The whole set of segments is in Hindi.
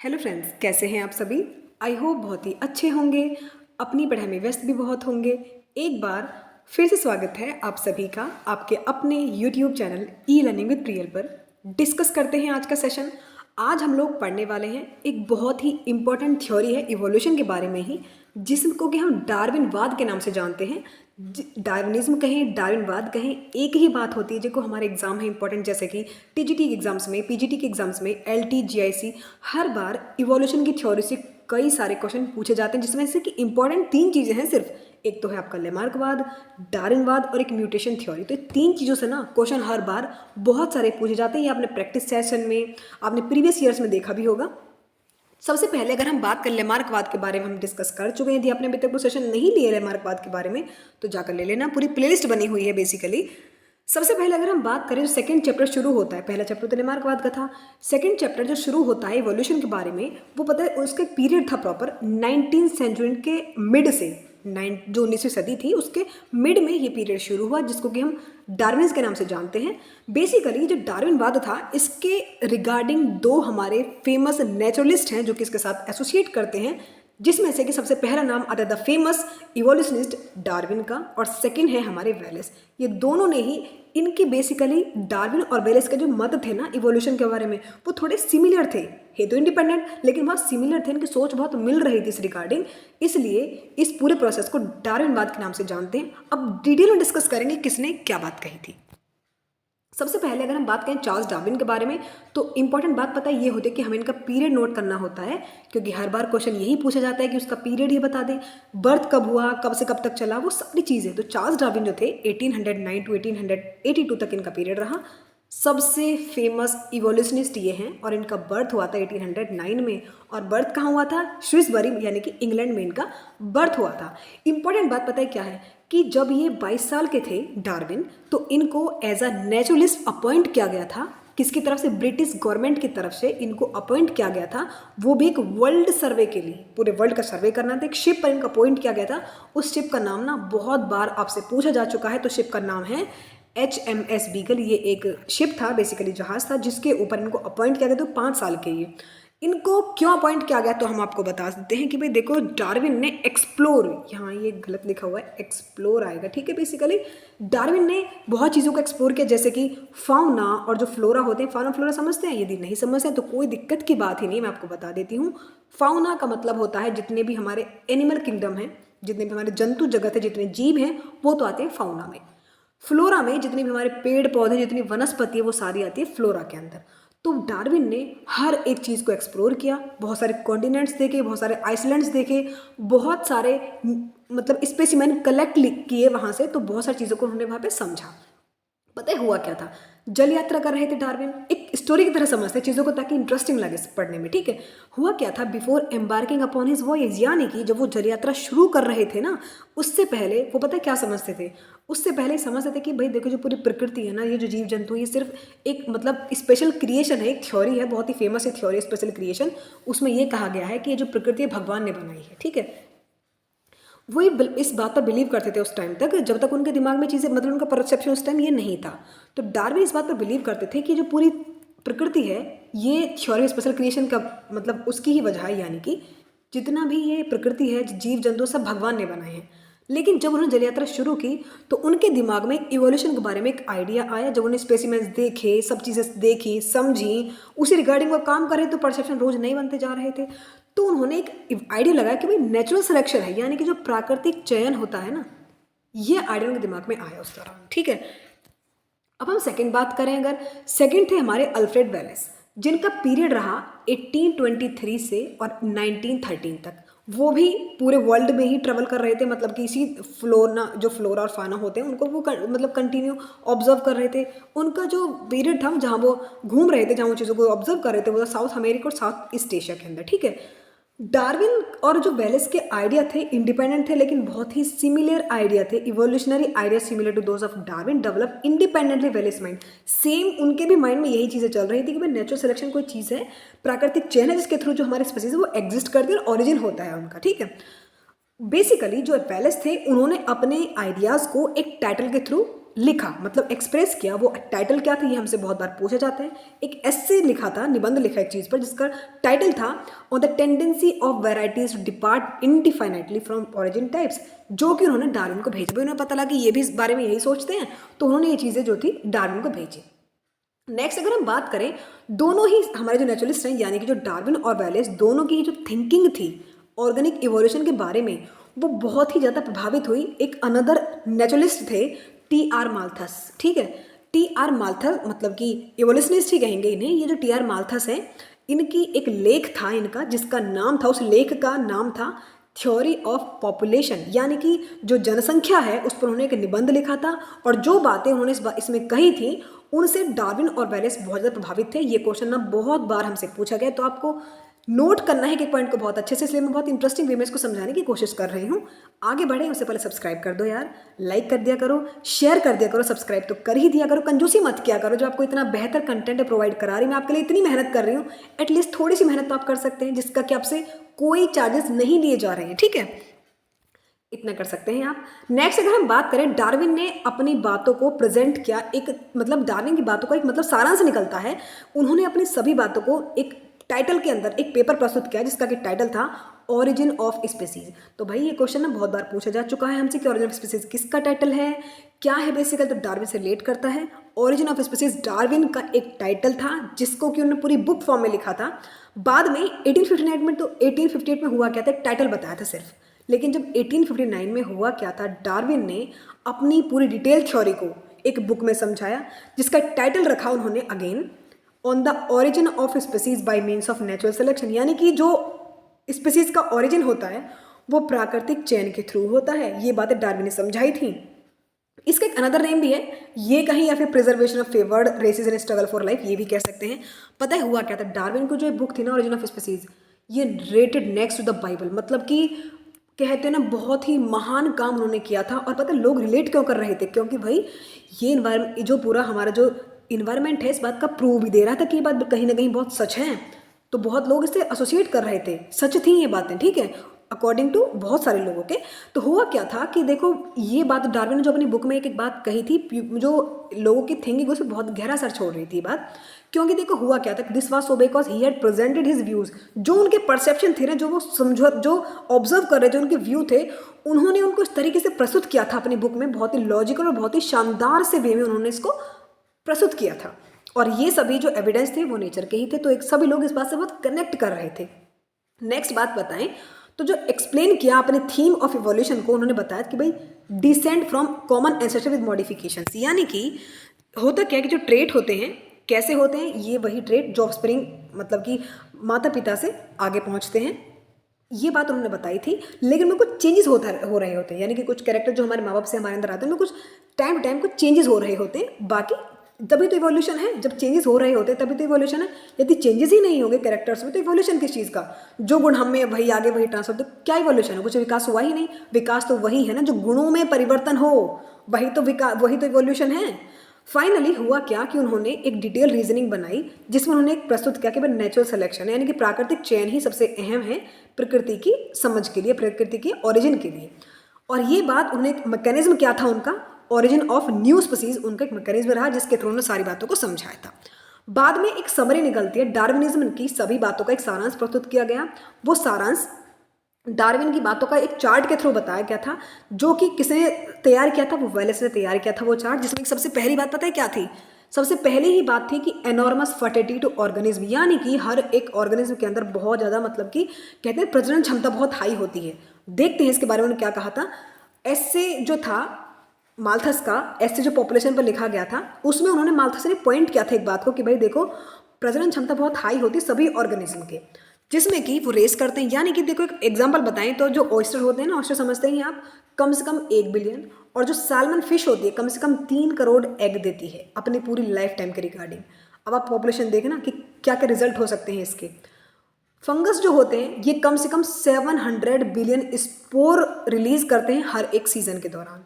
हेलो फ्रेंड्स, कैसे हैं आप सभी। आई होप बहुत ही अच्छे होंगे, अपनी पढ़ाई में व्यस्त भी बहुत होंगे। एक बार फिर से स्वागत है आप सभी का आपके अपने YouTube channel e learning with Priyal पर। डिस्कस करते हैं आज का सेशन। आज हम लोग पढ़ने वाले हैं एक बहुत ही इम्पोर्टेंट थ्योरी है इवोल्यूशन के बारे में ही, जिसको कि हम डार्विनवाद के नाम से जानते हैं। डार्विनिज्म कहें, डार्विनवाद कहें, एक ही बात होती है। जो हमारे एग्जाम है इंपॉर्टेंट, जैसे कि टीजीटी के एग्जाम्स में, पीजीटी के एग्जाम्स में, एलटी, जीआईसी, हर बार इवोल्यूशन की थ्योरी से कई सारे क्वेश्चन पूछे जाते हैं, जिसमें से कि इंपॉर्टेंट तीन चीज़ें हैं सिर्फ। एक तो है आपका लेमार्कवाद, डार्विनवाद और एक म्यूटेशन थ्योरी। तो ये तीन चीज़ों से ना क्वेश्चन हर बार बहुत सारे पूछे जाते हैं। ये आपने प्रैक्टिस सेशन में, आपने प्रीवियस ईयर्स में देखा भी होगा। सबसे पहले अगर हम बात कर लेमार्कवाद के बारे में, हम डिस्कस कर चुके हैं। यदि आपने अभी तक वो सेशन नहीं लिए लेमार्कवाद के बारे में तो जाकर ले लेना, पूरी प्लेलिस्ट बनी हुई है बेसिकली। सबसे पहले अगर हम बात करें, जो सेकंड चैप्टर शुरू होता है, पहला चैप्टर तो लेमार्कवाद का था, सेकंड चैप्टर जो शुरू होता है इवोल्यूशन के बारे में, वो पता है उसका पीरियड था प्रॉपर 19th सेंचुरी के मिड से, जो 19वीं सदी थी उसके मिड में ये पीरियड शुरू हुआ, जिसको कि हम डार्विन के नाम से जानते हैं। बेसिकली जो डार्विनवाद था, इसके रिगार्डिंग दो हमारे फेमस नेचुरलिस्ट हैं जो कि इसके साथ एसोसिएट करते हैं, जिसमें से कि सबसे पहला नाम आता है द फेमस इवोल्यूशनिस्ट डार्विन का, और सेकंड है हमारे वेलेस। ये दोनों ने ही, इनकी बेसिकली डार्विन और वेलेस के जो मत थे ना इवोल्यूशन के बारे में, वो थोड़े सिमिलर थे। है तो इंडिपेंडेंट, लेकिन बहुत सिमिलर थे, इनकी सोच बहुत मिल रही थी इस रिगार्डिंग। इसलिए इस पूरे प्रोसेस को डार्विनवाद के नाम से जानते हैं। अब डिटेल में डिस्कस करेंगे किसने क्या बात कही थी। सबसे पहले अगर हम बात करें चार्ल्स डार्विन के बारे में, तो इंपॉर्टेंट बात पता ये होती है कि हमें इनका पीरियड नोट करना होता है, क्योंकि हर बार क्वेश्चन यही पूछा जाता है कि उसका पीरियड ही बता दें, बर्थ कब हुआ, कब से कब तक चला, वो सारी चीज़ें। तो चार्ल्स डार्विन जो थे 1809 to 1882 तक इनका पीरियड रहा। सबसे फेमस इवोल्यूशनिस्ट ये हैं, और इनका बर्थ हुआ था 1809 में। और बर्थ कहाँ हुआ था? श्विसबरी यानी कि इंग्लैंड में इनका बर्थ हुआ था। इंपॉर्टेंट बात पता है क्या है कि जब ये 22 साल के थे डार्विन, तो इनको एज अ नेचुरलिस्ट अपॉइंट किया गया था। किसकी तरफ से? ब्रिटिश गवर्नमेंट की तरफ से इनको अपॉइंट किया गया था, वो भी एक वर्ल्ड सर्वे के लिए। पूरे वर्ल्ड का सर्वे करना था। एक शिप पर इनको अपॉइंट किया गया था। उस शिप का नाम ना बहुत बार आपसे पूछा जा चुका है। तो शिप का नाम है HMS बीगल। ये एक शिप था, बेसिकली जहाज था, जिसके ऊपर इनको अपॉइंट किया गया। तो 5 साल के लिए इनको क्यों अपॉइंट किया गया, तो हम आपको बता देते हैं कि भाई देखो, डार्विन ने एक्सप्लोर, यहाँ ये गलत लिखा हुआ है, एक्सप्लोर आएगा, ठीक है। बेसिकली डार्विन ने बहुत चीज़ों को एक्सप्लोर किया, जैसे कि फाउना और जो फ्लोरा होते हैं। फाउना फ्लोरा समझते हैं? यदि नहीं समझते हैं तो कोई दिक्कत की बात ही नहीं, मैं आपको बता देती हूँ। फाउना का मतलब होता है जितने भी हमारे एनिमल किंगडम हैं, जितने भी हमारे जंतु जगत है, जितने जीव हैं, वो तो आते हैं फाउना में। फ्लोरा में जितने भी हमारे पेड़ पौधे, जितनी वनस्पति है, वो सारी आती है फ्लोरा के अंदर। तो डार्विन ने हर एक चीज़ को एक्सप्लोर किया, बहुत सारे कॉन्टिनेंट्स देखे, बहुत सारे आइसलैंड्स देखे, बहुत सारे मतलब स्पेसिमेन कलेक्ट किए वहाँ से। तो बहुत सारी चीज़ों को उन्होंने वहाँ पे समझा। पता है हुआ क्या था? जल यात्रा कर रहे थे डार्विन, एक स्टोरी की तरह समझते चीज़ों को ताकि इंटरेस्टिंग लगे पढ़ने में, ठीक है। हुआ क्या था? Before embarking upon his voyage, यानी कि जब वो जल यात्रा शुरू कर रहे थे ना, उससे पहले वो पता है क्या समझते थे? उससे पहले समझते थे कि भाई देखो, जो पूरी प्रकृति है ना, ये जो जीव जंतु, ये सिर्फ एक मतलब स्पेशल क्रिएशन है। एक थ्योरी है, बहुत ही फेमस है थ्योरी, स्पेशल क्रिएशन। उसमें ये कहा गया है कि ये जो प्रकृति है भगवान ने बनाई है, ठीक है। वो इस बात पर बिलीव करते थे उस टाइम तक, जब तक उनके दिमाग में चीज़ें, मतलब उनका परसेप्शन उस टाइम ये नहीं था। तो डार्विन इस बात पर बिलीव करते थे कि जो पूरी प्रकृति है, ये थ्योरी स्पेशल क्रिएशन का मतलब उसकी ही वजह है, यानी कि जितना भी ये प्रकृति है, जीव जंतु, सब भगवान ने बनाए हैं। लेकिन जब उन्होंने जल यात्रा शुरू की तो उनके दिमाग में इवोल्यूशन के बारे में एक आइडिया आया। जब उन्होंने स्पेसिमेंस देखे, सब चीज़ें देखी, समझी, उसी रिगार्डिंग वो काम कर रहे, तो परसेप्शन रोज नहीं बनते जा रहे थे। तो उन्होंने एक आइडिया लगाया कि भाई नेचुरल सिलेक्शन है, यानी कि जो प्राकृतिक चयन होता है ना, ये आइडिया उनके दिमाग में आया उस दौरान, ठीक है। अब हम सेकंड बात करें, अगर सेकंड थे हमारे अल्फ्रेड वेलेस, जिनका पीरियड रहा 1823 से और 1913 तक। वो भी पूरे वर्ल्ड में ही ट्रेवल कर रहे थे, मतलब कि इसी फ्लोरा और फाना होते हैं, उनको वो मतलब कंटिन्यू ऑब्जर्व कर रहे थे। उनका जो पीरियड था जहाँ वो घूम रहे थे, जहाँ वो चीज़ों को ऑब्जर्व कर रहे थे, वो साउथ अमेरिका और साउथ ईस्ट एशिया के अंदर, ठीक है। डार्विन और जो वेलेस के आइडिया थे इंडिपेंडेंट थे, लेकिन बहुत ही सिमिलर आइडिया थे। Evolutionary idea similar to those of Darwin develop independently Wallace mind. Same उनके भी माइंड में यही चीज़ें चल रही थी कि भाई नेचुरल सिलेक्शन कोई चीज़ है, प्राकृतिक चयन है, जिसके थ्रू जो हमारे स्पीसीज है वो एग्जिस्ट करती है और ऑरिजिन होता है उनका, ठीक है। बेसिकली जो वेलेस थे, उन्होंने अपने आइडियाज़ को एक टाइटल के थ्रू लिखा, मतलब एक्सप्रेस किया, वो टाइटल क्या था ये हमसे बहुत बार पूछा जाता है। एक एस्से लिखा था, निबंध लिखा एक चीज़ पर, जिसका टाइटल था on the tendency of varieties to depart indefinitely from origin types, जो कि उन्होंने डार्विन को भेजा। उन्हें पता लगा कि ये भी इस बारे में यही सोचते हैं, तो उन्होंने ये चीज़ें जो थी डार्विन को भेजी। नेक्स्ट अगर हम बात करें, दोनों ही हमारे जो नेचुरलिस्ट हैं यानी कि जो डार्विन और वैलेस, दोनों की जो थिंकिंग थी ऑर्गेनिक इवोल्यूशन के बारे में, वो बहुत ही ज़्यादा प्रभावित हुई। एक अनदर नेचुरलिस्ट थे टी.आर. माल्थस, ठीक है। टी.आर. माल्थस मतलब कि इवोल्यूशनिस्ट ही कहेंगे इन्हें। ये जो टी.आर. माल्थस है, इनकी एक लेख था इनका, जिसका नाम था, उस लेख का नाम था थ्योरी ऑफ पॉपुलेशन, यानी कि जो जनसंख्या है उस पर उन्होंने एक निबंध लिखा था, और जो बातें उन्होंने इसमें कही थी उनसे डार्विन और वैलेस बहुत ज़्यादा प्रभावित थे। ये क्वेश्चन ना बहुत बार हमसे पूछा गया, तो आपको नोट करना है कि पॉइंट को बहुत अच्छे से, इसलिए मैं बहुत इंटरेस्टिंग वे में इसको समझाने की कोशिश कर रही हूँ। आगे बढ़े उससे पहले सब्सक्राइब कर दो यार, लाइक कर दिया करो, शेयर कर दिया करो, सब्सक्राइब तो कर ही दिया करो, कंजूसी मत किया करो। जो आपको इतना बेहतर कंटेंट प्रोवाइड करा रही, मैं आपके लिए इतनी मेहनत कर रही हूँ, एटलीस्ट थोड़ी सी मेहनत तो आप कर सकते हैं, जिसका कि आपसे कोई चार्जेस नहीं लिए जा रहे हैं, ठीक है। इतना कर सकते हैं आप। नेक्स्ट अगर हम बात करें, डार्विन ने अपनी बातों को प्रेजेंट किया, एक मतलब डार्विन की बातों का एक मतलब सारांश निकलता है। उन्होंने अपनी सभी बातों को एक टाइटल के अंदर एक पेपर प्रस्तुत किया, जिसका कि टाइटल था ओरिजिन ऑफ स्पीसीज। तो भाई ये क्वेश्चन ना बहुत बार पूछा जा चुका है हमसे कि ओरिजिन ऑफ स्पीसीज किसका टाइटल है, क्या है बेसिकली, तो डार्विन से रिलेट करता है। ओरिजिन ऑफ स्पीसीज डार्विन का एक टाइटल था, जिसको कि उन्होंने पूरी बुक फॉर्म में लिखा था। बाद में 1858 में, तो 1858 में हुआ क्या था, एक टाइटल बताया था सिर्फ। लेकिन जब 1859 में हुआ क्या था, डार्विन ने अपनी पूरी डिटेल थ्योरी को एक बुक में समझाया, जिसका टाइटल रखा उन्होंने again on the origin of species bye means of natural selection, यानी कि जो स्पीसीज का ओरिजिन होता है वो प्राकृतिक चयन के थ्रू होता है। ये बातें डार्विन ने समझाई थी। इसका एक अनदर नेम भी है, ये कहीं या फिर preservation of favoured races in struggle for life, ये भी कह सकते हैं। पता है हुआ क्या था, डार्विन को जो बुक थी ना ओरिजिन ऑफ स्पीसीज, ये rated next to the Bible, मतलब कि कहते हैं ना बहुत ही महान काम उन्होंने किया था। और पता है लोग रिलेट क्यों कर रहे थे, क्योंकि भाई ये इन्वायरमेंट, जो पूरा हमारा जो इन्वायरमेंट है, इस बात का प्रूव भी दे रहा था कि ये बात कहीं ना कहीं बहुत सच है। तो बहुत लोग इससे एसोसिएट कर रहे थे, सच थी ये बातें, ठीक है, अकॉर्डिंग टू बहुत सारे लोगों के। तो हुआ क्या था कि देखो, ये बात डार्विन ने जो अपनी बुक में एक बात कही थी, जो लोगों की थिंकिंग उस पर बहुत गहरा असर छोड़ रही थी बात। क्योंकि देखो हुआ क्या था, this was so because he had presented his views, जो उनके परसेप्शन थे ना, जो वो समझो, जो ऑब्जर्व कर रहे थे, उनके व्यू थे, उन्होंने उनको इस तरीके से प्रस्तुत किया था अपनी बुक में, बहुत ही लॉजिकल और बहुत ही शानदार से वे में उन्होंने इसको प्रस्तुत किया था। और ये सभी जो एविडेंस थे वो नेचर के ही थे, तो एक सभी लोग इस बात से बहुत कनेक्ट कर रहे थे। नेक्स्ट बात बताएं तो जो एक्सप्लेन किया अपने थीम ऑफ इवोल्यूशन को, उन्होंने बताया कि भाई decent from common ancestor with modifications, यानी कि होता क्या है कि जो ट्रेट होते हैं कैसे होते हैं, ये वही ट्रेट जो ऑफस्प्रिंग मतलब कि माता पिता से आगे पहुंचते हैं, ये बात उन्होंने बताई थी। लेकिन उनमें कुछ चेंजेस हो रहे होते हैं, यानी कि कुछ कैरेक्टर जो हमारे माँ बाप से हमारे अंदर आते हैं, उनमें कुछ टाइम टू टाइम कुछ चेंजेस हो रहे होते हैं। बाकी तभी तो इवोल्यूशन है, जब चेंजेस हो रहे होते हैं तभी तो इवोल्यूशन है। यदि चेंजेस ही नहीं होंगे कैरेक्टर्स में, तो इवोल्यूशन किस चीज़ का, जो गुण हम में वही आगे वही ट्रांसफर, तो क्या इवोल्यूशन है, कुछ विकास हुआ ही नहीं। विकास तो वही है ना, जो गुणों में परिवर्तन हो, वही तो वही तो इवोल्यूशन है। फाइनली हुआ क्या कि उन्होंने एक डिटेल रीजनिंग बनाई, जिसमें उन्होंने एक प्रस्तुत किया कि भाई नेचुरल सिलेक्शन यानी कि प्राकृतिक चयन ही सबसे अहम है प्रकृति की समझ के लिए, प्रकृति के ओरिजिन के लिए। और ये बात उन्हें एक मैकेनिज्म क्या था उनका, ओरिजिन ऑफ न्यू स्पीसीज उनका एक मैकेनिज्म रहा, जिसके थ्रू उन्होंने सारी बातों को समझाया था। बाद में एक समरी निकलती है, डार्विनिज्म की सभी बातों का एक सारांश प्रस्तुत किया गया। वो सारांश डार्विन की बातों का एक चार्ट के थ्रू बताया गया था, जो कि किसने तैयार किया था, वो वैलेस ने तैयार किया था वो चार्ट, जिसमें सबसे पहली बात पता है क्या थी, सबसे पहले ही बात थी कि एनॉर्मस फर्टिलिटी टू ऑर्गेनिज्म, यानी कि हर एक ऑर्गेनिज्म के अंदर बहुत ज़्यादा मतलब कि कहते हैं प्रजनन क्षमता बहुत हाई होती है। देखते हैं इसके बारे में उन्होंने क्या कहा था। ऐसे जो था माल्थस का, ऐसे जो पॉपुलेशन पर लिखा गया था, उसमें उन्होंने माल्थस ने पॉइंट किया था एक बात को कि भाई देखो प्रजनन क्षमता बहुत हाई होती है सभी ऑर्गेनिज्म के, जिसमें कि वो रेस करते हैं। यानी कि देखो एक एग्जांपल बताएं तो जो ऑयस्टर होते हैं ना, ऑयस्टर समझते हैं आप, कम से कम 1 बिलियन, और जो सैल्मन फिश होती है कम से कम 3 करोड़ एग देती है अपनी पूरी लाइफ टाइम के रिगार्डिंग। अब आप पॉपुलेशन देखें ना कि क्या क्या रिजल्ट हो सकते हैं इसके। फंगस जो होते हैं ये कम से कम 700 बिलियन स्पोर रिलीज करते हैं हर एक सीजन के दौरान।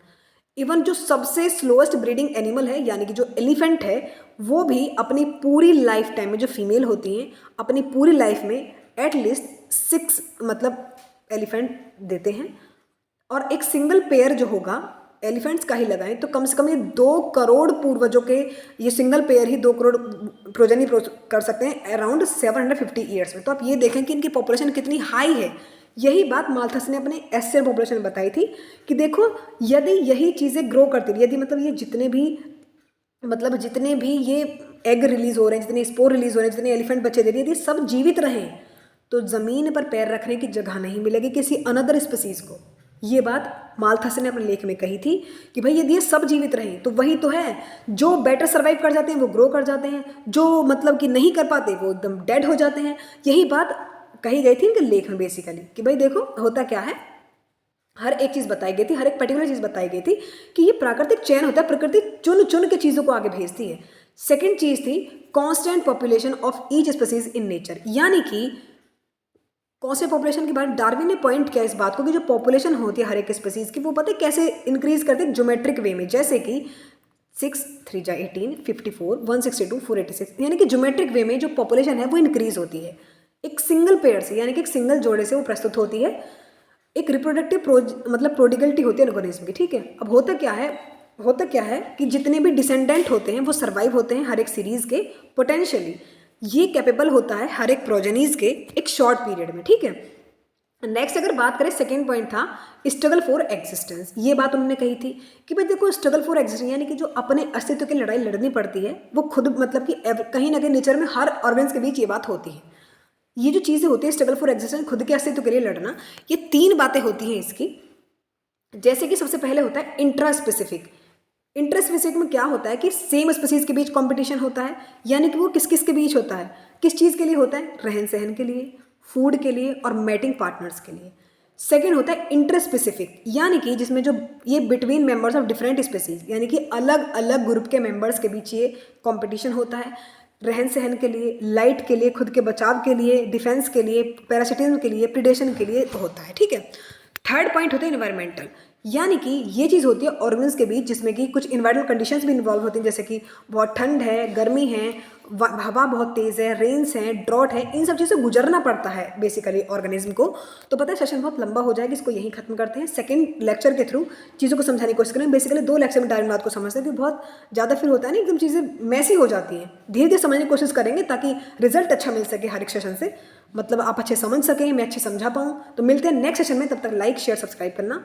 इवन जो सबसे स्लोएस्ट ब्रीडिंग एनिमल है यानी कि जो एलिफेंट है, वो भी अपनी पूरी लाइफ टाइम में, जो फीमेल होती हैं अपनी पूरी लाइफ में एटलीस्ट 6 मतलब एलिफेंट देते हैं। और एक सिंगल पेयर जो होगा एलिफेंट्स का ही लगाएं तो कम से कम ये 2 करोड़ पूर्वजों के ये सिंगल पेयर ही 2 करोड़ प्रोजनी कर सकते हैं अराउंड 750 ईयर्स में। तो आप ये देखें कि इनकी पॉपुलेशन कितनी हाई है। यही बात माल्थस ने अपने एस्टर पॉपुलेशन में बताई थी कि देखो यदि यही चीज़ें ग्रो करती रही, यदि मतलब ये जितने भी ये एग रिलीज हो रहे हैं, जितने स्पोर रिलीज हो रहे हैं, जितने एलिफेंट बच्चे दे रही है, यदि सब जीवित रहें तो ज़मीन पर पैर रखने की जगह नहीं मिलेगी किसी अनदर स्पीसीज को। ये बात माल्थस ने अपने लेख में कही थी कि भाई यदि ये सब जीवित रहें तो वही तो है, जो बेटर सर्वाइव कर जाते हैं वो ग्रो कर जाते हैं, जो मतलब कि नहीं कर पाते वो एकदम डेड हो जाते हैं। यही बात कही गई थी इनके लेख में बेसिकली कि भाई देखो होता क्या है, हर एक चीज़ बताई गई थी, हर एक पर्टिकुलर चीज़ बताई गई थी कि ये प्राकृतिक चयन होता है, प्रकृति चुन चुन के चीज़ों को आगे भेजती है। सेकेंड चीज़ थी constant population of each species in nature, यानी कि कांस्टेंट पॉपुलेशन के बाद डार्विन ने पॉइंट किया इस बात को कि जो पॉपुलेशन होती है हर एक स्पीसीज की वो पता है कैसे इंक्रीज करते हैं, ज्योमेट्रिक वे में, जैसे कि 6 3 जा 18 54 162 486, यानी कि ज्योमेट्रिक वे में जो पॉपुलेशन है वो इंक्रीज होती है एक सिंगल पेयर से, यानी कि एक सिंगल जोड़े से वो प्रस्तुत होती है। एक रिप्रोडक्टिव मतलब प्रोडिगलिटी होती है ऑर्गेनिज्म की, ठीक है। अब होता क्या है कि जितने भी डिसेंडेंट होते हैं वो सर्वाइव होते हैं हर एक सीरीज के पोटेंशियली, ये कैपेबल होता है हर एक प्रोजेनीज के एक शॉर्ट पीरियड में, ठीक है। नेक्स्ट अगर बात करें, सेकेंड पॉइंट था स्ट्रगल फॉर एग्जिस्टेंस। ये बात उन्होंने कही थी कि भाई देखो स्ट्रगल फॉर एग्जिस्टेंस यानी कि जो अपने अस्तित्व की लड़ाई लड़नी पड़ती है वो खुद मतलब कि कहीं ना कहीं नेचर में हर ऑर्गन्स के बीच ये बात होती है। ये जो चीज़ें होती है स्ट्रगल फॉर एग्जिस्टेंस, खुद के अस्तित्व के लिए लड़ना, ये 3 बातें होती हैं इसकी। जैसे कि सबसे पहले होता है इंट्रास्पेसिफिक। इंट्रास्पेसिफिक में क्या होता है कि सेम स्पीसीज के बीच कंपटीशन होता है, यानी कि वो किस किस के बीच होता है, किस चीज़ के लिए होता है, रहन सहन के लिए, फूड के लिए और मैटिंग पार्टनर्स के लिए। सेकेंड होता है इंटरस्पेसिफिक, यानी कि जिसमें जो ये between members of different species, यानी कि अलग अलग ग्रुप के मेंबर्स के बीच ये कंपटीशन होता है, रहन सहन के लिए, लाइट के लिए, खुद के बचाव के लिए, डिफेंस के लिए, पैरासिटिज्म के लिए, प्रिडेशन के लिए होता है, ठीक है। थर्ड पॉइंट होता है इन्वायरमेंटल, यानी कि ये चीज़ होती है ऑर्गन्स के बीच जिसमें कि कुछ इन्वायरमेंटल कंडीशंस भी इन्वॉल्व होती हैं, जैसे कि बहुत ठंड है, गर्मी है, हवा बहुत तेज़ है, रेन्स हैं, ड्रॉट है, इन सब चीज़ से गुजरना पड़ता है बेसिकली ऑर्गेनिज्म को। तो पता है सेशन बहुत लंबा हो जाएगा, इसको यहीं खत्म करते हैं। सेकंड लेक्चर के थ्रू चीज़ों को समझाने की कोशिश करें। बेसिकली 2 लेक्चर में डायरेक्ट बात को समझते हैं, क्योंकि बहुत ज़्यादा फिर होता है ना एकदम चीज़ें मैसी हो जाती हैं। धीरे धीरे समझने की कोशिश करेंगे ताकि रिजल्ट अच्छा मिल सके हर एक सेशन से, मतलब आप अच्छे समझ सकें, मैं अच्छे समझा पाऊँ। तो मिलते हैं नेक्स्ट सेशन में, तब तक लाइक शेयर सब्सक्राइब करना